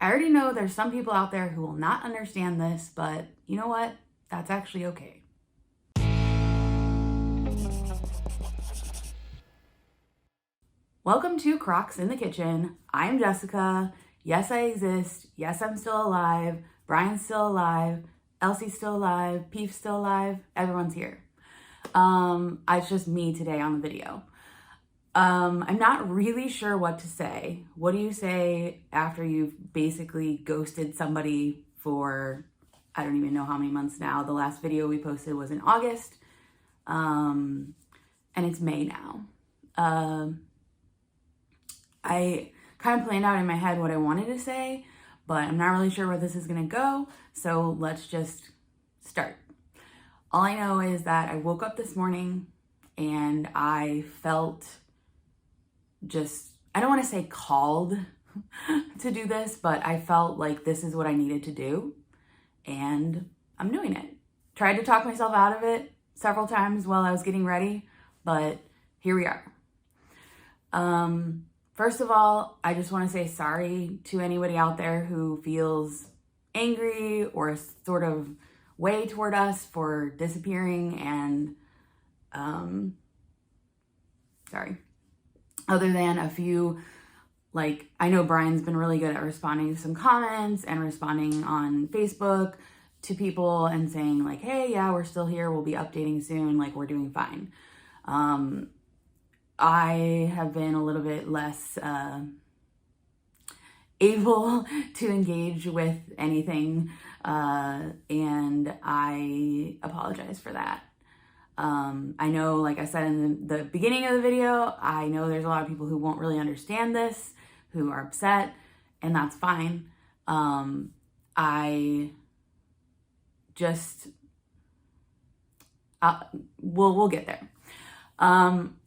I already know there's some people out there who will not understand this, but you know what? That's actually okay. Welcome to Crocs in the Kitchen. I'm Jessica. Yes, I exist. Yes, I'm still alive. Brian's still alive. Elsie's still alive. Peef's still alive. Everyone's here. It's just me today on the video. I'm not really sure what to say. What do you say after you've basically ghosted somebody for, I don't even know how many months now. The last video we posted was in August. And it's May now. I kind of planned out in my head what I wanted to say, but I'm not really sure where this is gonna go. So let's just start. All I know is that I woke up this morning and I felt I don't want to say called to do this, but I felt like this is what I needed to do, and I'm doing it. Tried to talk myself out of it several times while I was getting ready, but here we are. First of all, I just want to say sorry to anybody out there who feels angry or sort of way toward us for disappearing, and sorry. Other than a few, I know Brian's been really good at responding to some comments and responding on Facebook to people and saying hey, yeah, we're still here. We'll be updating soon. We're doing fine. I have been a little bit less able to engage with anything, and I apologize for that. I know, like I said in the beginning of the video, I know there's a lot of people who won't really understand this, who are upset, and that's fine. We'll get there.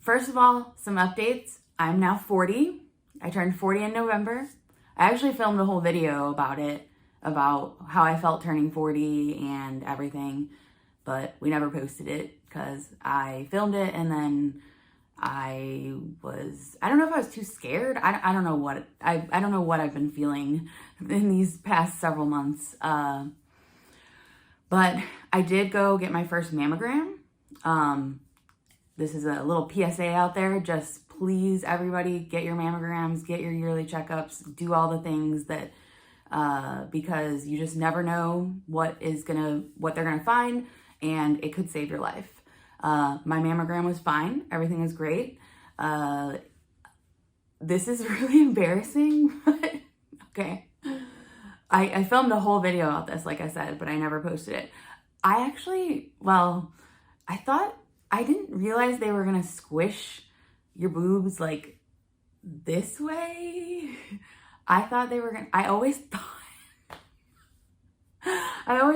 First of all, some updates. I'm now 40. I turned 40 in November. I actually filmed a whole video about it, about how I felt turning 40 and everything, but we never posted it because I filmed it and then I don't know if I was too scared. I don't know what, I don't know what I've been feeling in these past several months. But I did go get my first mammogram. This is a little PSA out there. Just please, everybody, get your mammograms, get your yearly checkups, do all the things that, because you just never know what they're gonna find, and it could save your life. My mammogram was fine. Everything was great. This is really embarrassing, but okay. I filmed a whole video about this, like I said, but I never posted it. I didn't realize they were gonna squish your boobs this way. I thought they were gonna, I always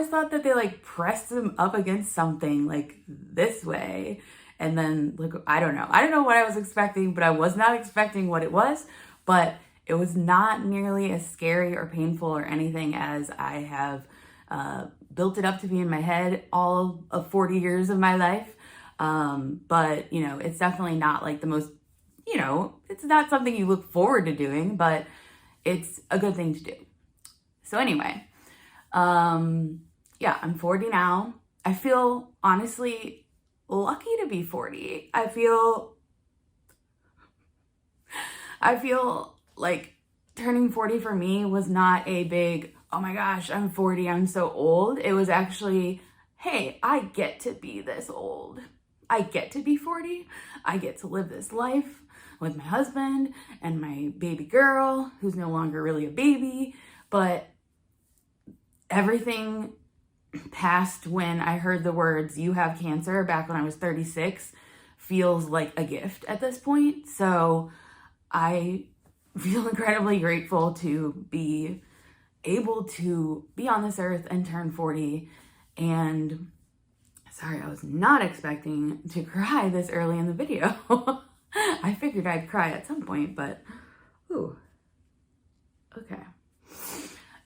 thought that they pressed them up against something this way. And then I don't know what I was expecting, but I was not expecting what it was, but it was not nearly as scary or painful or anything as I have built it up to be in my head all of 40 years of my life. But it's definitely not the most, it's not something you look forward to doing, but it's a good thing to do. So anyway, yeah, I'm 40 now. I feel honestly lucky to be 40. I feel like turning 40 for me was not a big, oh my gosh, I'm 40, I'm so old. It was actually, hey, I get to be this old. I get to be 40. I get to live this life with my husband and my baby girl, who's no longer really a baby, but everything past when I heard the words, you have cancer, back when I was 36, feels like a gift at this point. So I feel incredibly grateful to be able to be on this earth and turn 40. And sorry, I was not expecting to cry this early in the video. I figured I'd cry at some point, but ooh, okay.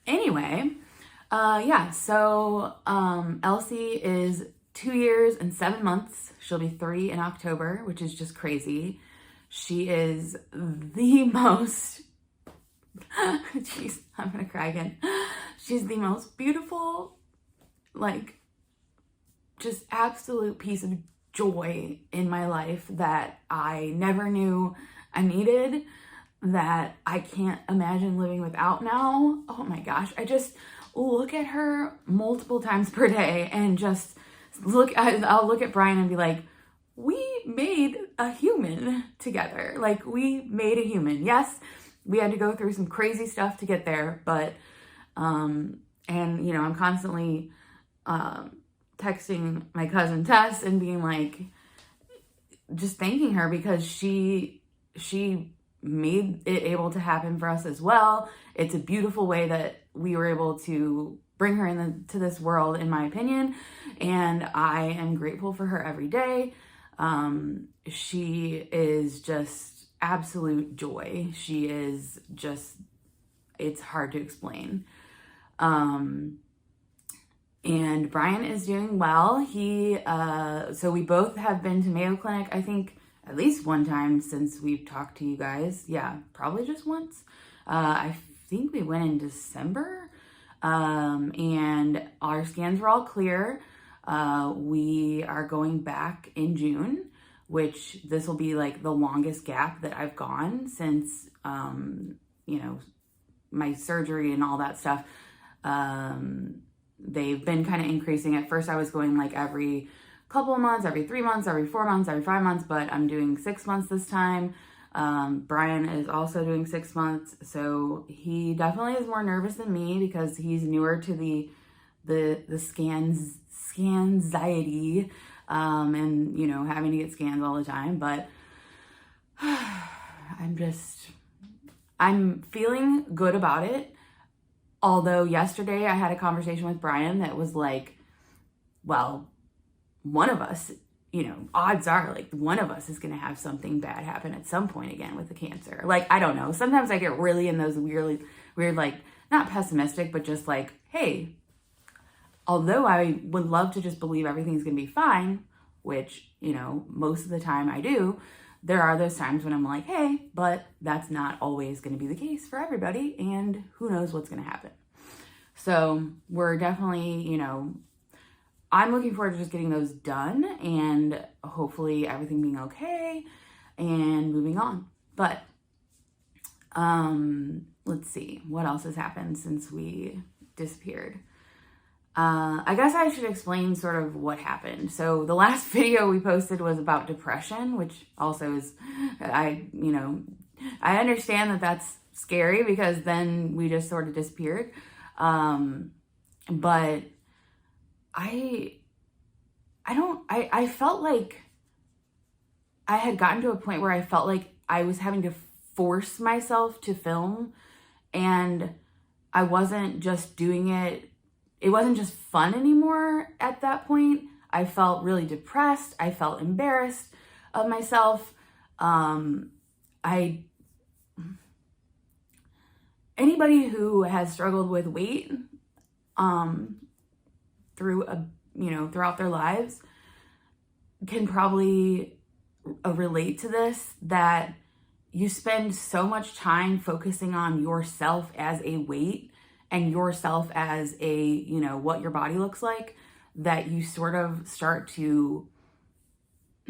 Anyway, yeah, so Elsie is 2 years and 7 months. She'll be 3 in October, which is just crazy. She is the most I'm gonna cry again. She's the most beautiful, like, just absolute piece of joy in my life that I never knew I needed, that I can't imagine living without now. Oh my gosh, I just look at her multiple times per day and just I'll look at Brian and be like, we made a human together. Like, we made a human. Yes, we had to go through some crazy stuff to get there, but, and, you know, I'm constantly texting my cousin Tess and being like, just thanking her, because she made it able to happen for us as well. It's a beautiful way that we were able to bring her into this world, in my opinion, and I am grateful for her every day. She is just absolute joy. She is just, it's hard to explain. And Brian is doing well. So we both have been to Mayo Clinic, I think, at least one time since we've talked to you guys. Yeah, probably just once. I think we went in December, and our scans were all clear. We are going back in June, which this will be like the longest gap that I've gone since, you know, my surgery and all that stuff. They've been kind of increasing. At first I was going like every couple of months, every 3 months, every 4 months, every 5 months, but I'm doing 6 months this time. Brian is also doing 6 months, so he definitely is more nervous than me because he's newer to the scanxiety, and, you know, having to get scans all the time. But I'm feeling good about it. Although yesterday I had a conversation with Brian that was like, well, one of us, you know, odds are like one of us is going to have something bad happen at some point again with the cancer. Like, I don't know. Sometimes I get really in those weird, like, not pessimistic, but just like, hey, although I would love to just believe everything's going to be fine, which, you know, most of the time I do, there are those times when I'm like, hey, but that's not always going to be the case for everybody, and who knows what's going to happen. So we're definitely, you know, I'm looking forward to just getting those done and hopefully everything being okay and moving on. But let's see, what else has happened since we disappeared? I guess I should explain sort of what happened. So the last video we posted was about depression, which also is, I understand that that's scary because then we just sort of disappeared. But I felt like I had gotten to a point where I felt like I was having to force myself to film, and I wasn't just doing it. It wasn't just fun anymore at that point. I felt really depressed. I felt embarrassed of myself. Anybody who has struggled with weight, throughout their lives can probably relate to this, that you spend so much time focusing on yourself as a weight and yourself as a, you know, what your body looks like, that you sort of start to,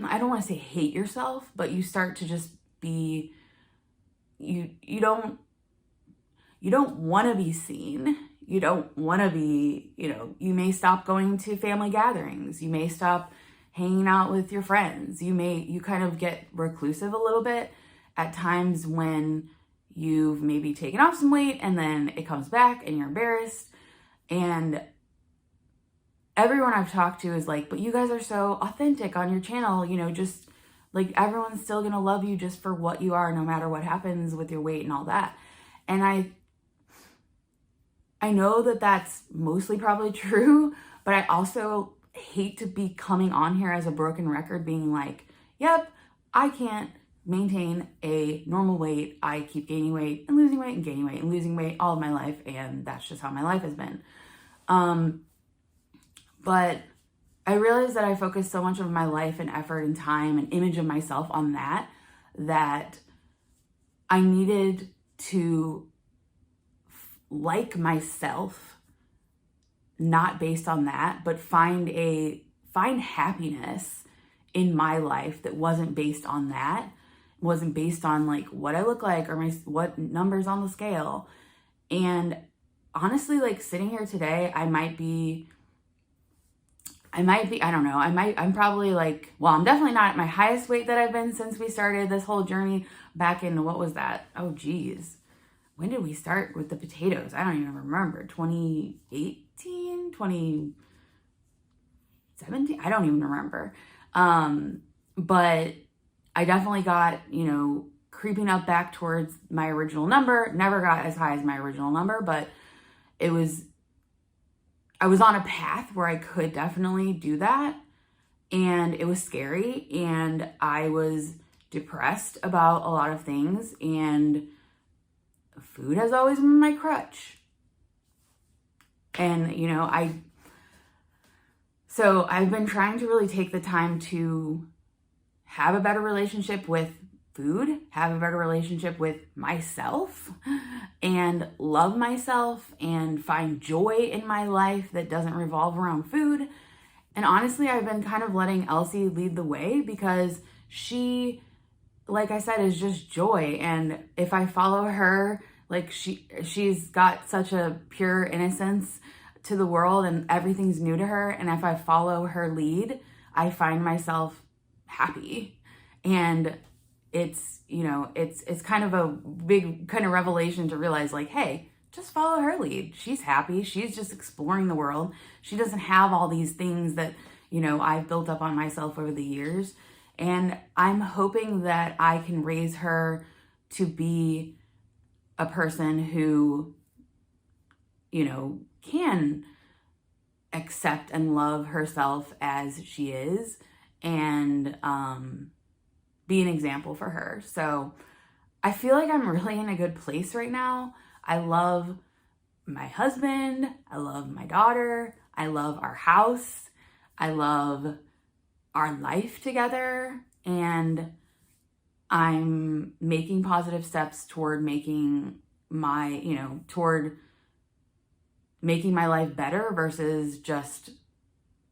I don't want to say hate yourself, but you start to just be, you don't want to be seen. You don't want to be, you know, you may stop going to family gatherings. You may stop hanging out with your friends. You kind of get reclusive a little bit at times when you've maybe taken off some weight and then it comes back and you're embarrassed. And everyone I've talked to is like, but you guys are so authentic on your channel, you know, just like everyone's still going to love you just for what you are, no matter what happens with your weight and all that. And I know that that's mostly probably true, but I also hate to be coming on here as a broken record being like, yep, I can't maintain a normal weight. I keep gaining weight and losing weight and gaining weight and losing weight all of my life, and that's just how my life has been. But I realized that I focused so much of my life and effort and time and image of myself on that I needed to like myself, not based on that, but find happiness in my life that wasn't based on that, wasn't based on like what I look like or what numbers on the scale. And honestly, like sitting here today, I might be, I don't know, I'm probably like, well, I'm definitely not at my highest weight that I've been since we started this whole journey back in, what was that? Oh, geez. When did we start with the potatoes? I don't even remember. 2018, 2017? I don't even remember. But I definitely got, creeping up back towards my original number. Never got as high as my original number, but I was on a path where I could definitely do that. And it was scary, and I was depressed about a lot of things, and food has always been my crutch. And, so I've been trying to really take the time to have a better relationship with food, have a better relationship with myself, and love myself, and find joy in my life that doesn't revolve around food. And honestly, I've been kind of letting Elsie lead the way, because she, like I said, is just joy. And if I follow her, like she's got such a pure innocence to the world, and everything's new to her. And if I follow her lead, I find myself happy. And it's, it's kind of a big kind of revelation to realize, like, hey, just follow her lead. She's happy. She's just exploring the world. She doesn't have all these things that, I've built up on myself over the years. And I'm hoping that I can raise her to be a person who, can accept and love herself as she is, and be an example for her. So I feel like I'm really in a good place right now. I love my husband. I love my daughter. I love our house. I love our life together. And I'm making positive steps toward making making my life better, versus just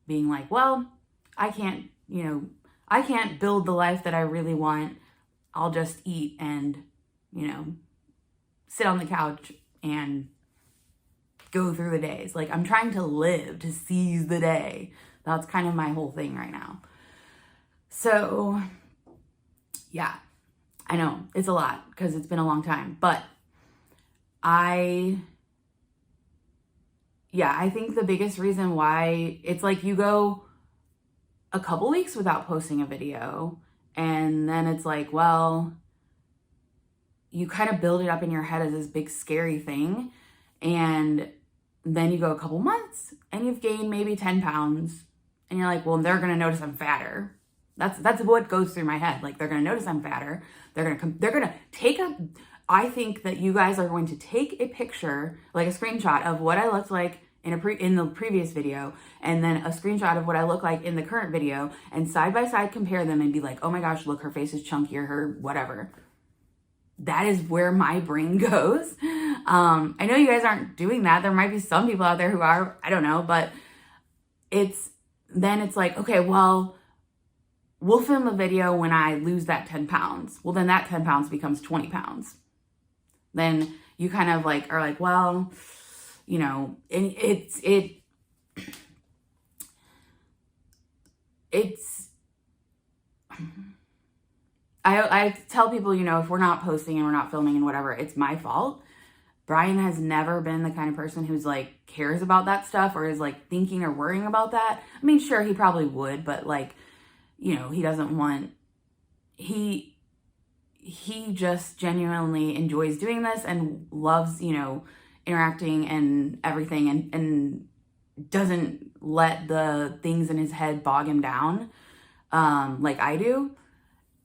being like, well, I can't build the life that I really want. I'll just eat and, sit on the couch and go through the days. Like, I'm trying to live, to seize the day. That's kind of my whole thing right now. So, yeah, I know it's a lot because it's been a long time, but I think the biggest reason why it's like you go a couple weeks without posting a video, and then it's like, well, you kind of build it up in your head as this big scary thing, and then you go a couple months and you've gained maybe 10 pounds, and you're like, well, they're going to notice I'm fatter. That's what goes through my head. Like, they're going to notice I'm fatter. They're going to take I think that you guys are going to take a picture, like a screenshot of what I looked like in the previous video, and then a screenshot of what I look like in the current video, and side by side compare them and be like, oh my gosh, look, her face is chunkier, her whatever. That is where my brain goes. I know you guys aren't doing that. There might be some people out there who are, I don't know, but it's like, okay, well, we'll film a video when I lose that 10 pounds. Well, then that 10 pounds becomes 20 pounds. Then you kind of like are like, well, and I tell people, if we're not posting and we're not filming and whatever, it's my fault. Brian has never been the kind of person who's like cares about that stuff or is like thinking or worrying about that. I mean, sure, he probably would, but like, he doesn't want, he just genuinely enjoys doing this and loves, interacting and everything, and doesn't let the things in his head bog him down like I do.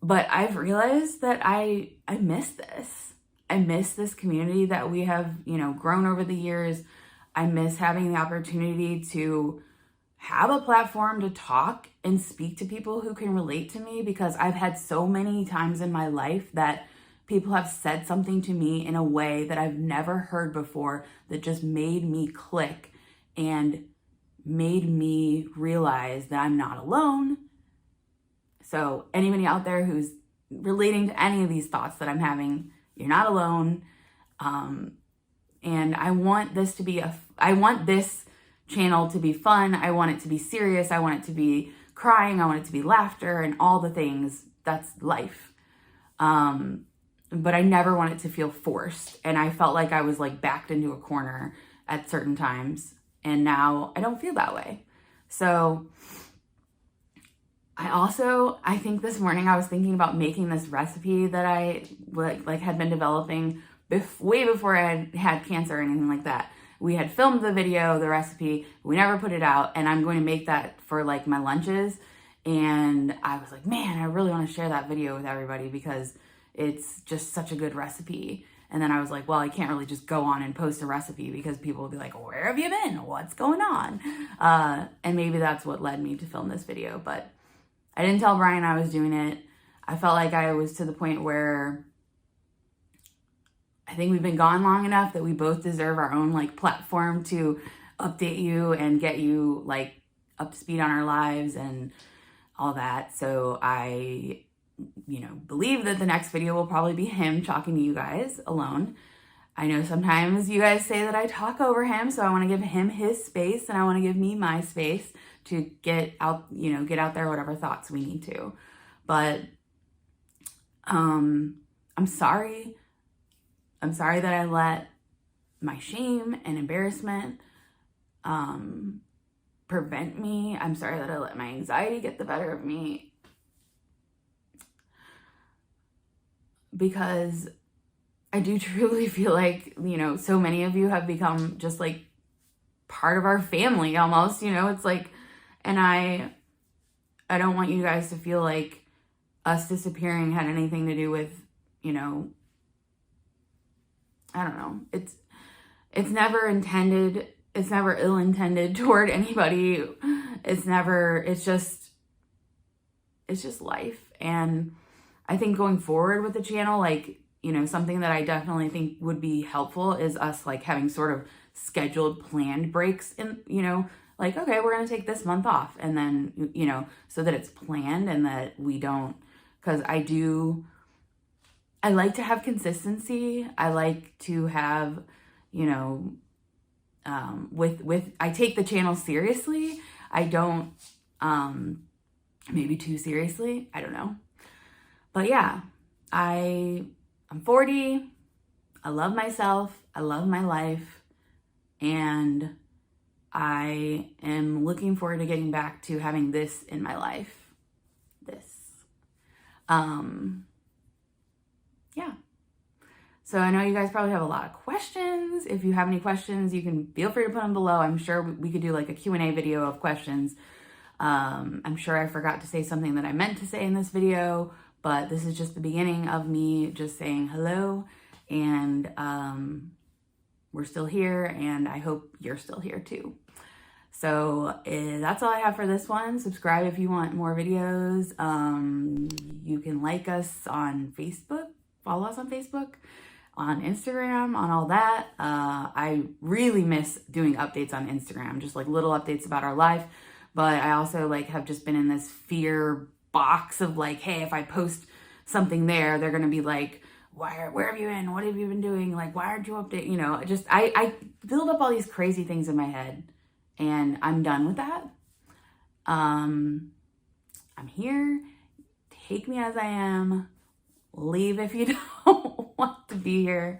But I've realized that I miss this. I miss this community that we have, grown over the years. I miss having the opportunity to have a platform to talk and speak to people who can relate to me, because I've had so many times in my life that people have said something to me in a way that I've never heard before that just made me click and made me realize that I'm not alone. So anybody out there who's relating to any of these thoughts that I'm having, you're not alone. And I want this channel to be fun. I want it to be serious. I want it to be crying. I want it to be laughter and all the things. That's life. But I never want it to feel forced. And I felt like I was like backed into a corner at certain times. And now I don't feel that way. So I think this morning I was thinking about making this recipe that I like had been developing way before I had cancer or anything like that. We had filmed the video, the recipe, we never put it out, and I'm going to make that for like my lunches. And I was like, man, I really want to share that video with everybody because it's just such a good recipe. And then I was like, well, I can't really just go on and post a recipe because people will be like, where have you been? What's going on? And maybe that's what led me to film this video. But I didn't tell Brian I was doing it. I felt like I was to the point where I think we've been gone long enough that we both deserve our own like platform to update you and get you like up to speed on our lives and all that. So I believe that the next video will probably be him talking to you guys alone. I know sometimes you guys say that I talk over him, so I want to give him his space and I want to give me my space to get out there whatever thoughts we need to. But I'm sorry. I'm sorry that I let my shame and embarrassment prevent me. I'm sorry that I let my anxiety get the better of me. Because I do truly feel like, so many of you have become just like part of our family almost, it's like, and I don't want you guys to feel like us disappearing had anything to do with, I don't know. It's never intended. It's never ill-intended toward anybody. It's just life. And I think going forward with the channel, like, something that I definitely think would be helpful is us like having sort of scheduled planned breaks in, like, okay, we're going to take this month off. And then, so that it's planned and that we don't, because I like to have consistency. I like to have, I take the channel seriously. I don't, maybe too seriously. I don't know. But yeah, I'm 40. I love myself. I love my life. And I am looking forward to getting back to having this in my life. Yeah. So I know you guys probably have a lot of questions. If you have any questions, you can feel free to put them below. I'm sure we could do like a Q&A video of questions. I'm sure I forgot to say something that I meant to say in this video, but this is just the beginning of me just saying hello, and we're still here, and I hope you're still here too. So that's all I have for this one. Subscribe if you want more videos. You can like us on Facebook, follow us on Facebook, on Instagram, on all that. I really miss doing updates on Instagram, just like little updates about our life. But I also like have just been in this fear box of like, hey, if I post something there, they're gonna be like, where have you been? What have you been doing? Like, why aren't you update? I build up all these crazy things in my head, and I'm done with that. I'm here. Take me as I am. Leave if you don't want to be here.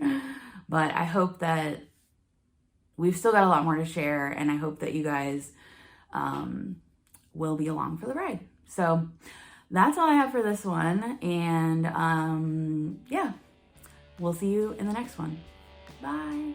But I hope that we've still got a lot more to share, and I hope that you guys will be along for the ride. So that's all I have for this one. And yeah, we'll see you in the next one. Bye.